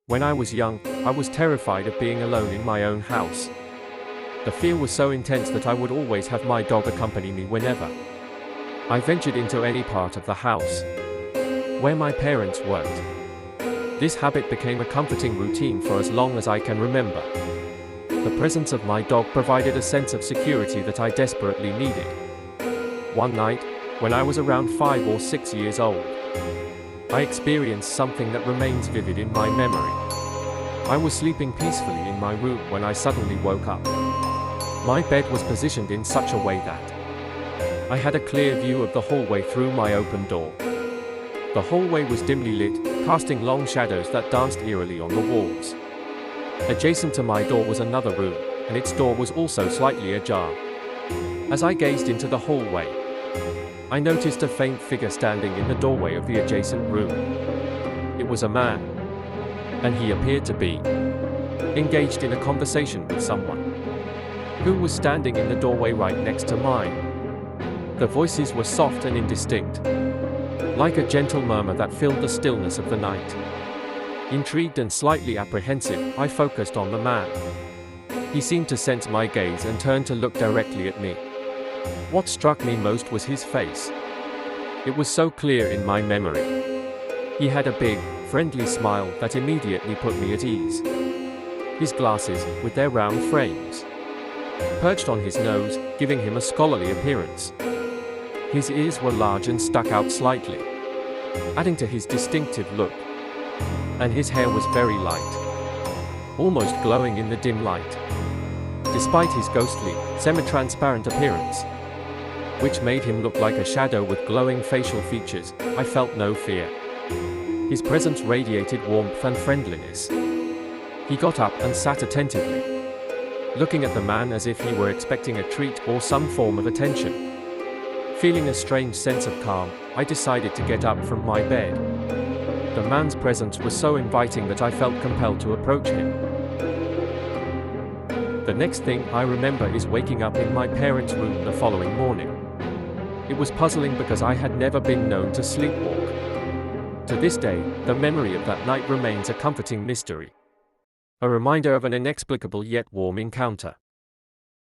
When I was young, I was terrified of being alone in my own house. The fear was so intense that I would always have my dog accompany me whenever I ventured into any part of the house where my parents worked. This habit became a comforting routine for as long as I can remember. The presence of my dog provided a sense of security that I desperately needed. One night, when I was around 5 or 6 years old, I experienced something that remains vivid in my memory. I was sleeping peacefully in my room when I suddenly woke up. My bed was positioned in such a way that I had a clear view of the hallway through my open door. The hallway was dimly lit, casting long shadows that danced eerily on the walls. Adjacent to my door was another room, and its door was also slightly ajar. As I gazed into the hallway, I noticed a faint figure standing in the doorway of the adjacent room. It was a man, and he appeared to be engaged in a conversation with someone who was standing in the doorway right next to mine. The voices were soft and indistinct, like a gentle murmur that filled the stillness of the night. Intrigued and slightly apprehensive, I focused on the man. He seemed to sense my gaze and turned to look directly at me. What struck me most was his face. It was so clear in my memory. He had a big, friendly smile that immediately put me at ease. His glasses, with their round frames, perched on his nose, giving him a scholarly appearance. His ears were large and stuck out slightly, adding to his distinctive look. And his hair was very light, almost glowing in the dim light. Despite his ghostly, semi-transparent appearance, which made him look like a shadow with glowing facial features, I felt no fear. His presence radiated warmth and friendliness. He got up and sat attentively, looking at the man as if he were expecting a treat or some form of attention. Feeling a strange sense of calm, I decided to get up from my bed. The man's presence was so inviting that I felt compelled to approach him. The next thing I remember is waking up in my parents' room the following morning. It was puzzling because I had never been known to sleepwalk. To this day, the memory of that night remains a comforting mystery. A reminder of an inexplicable yet warm encounter.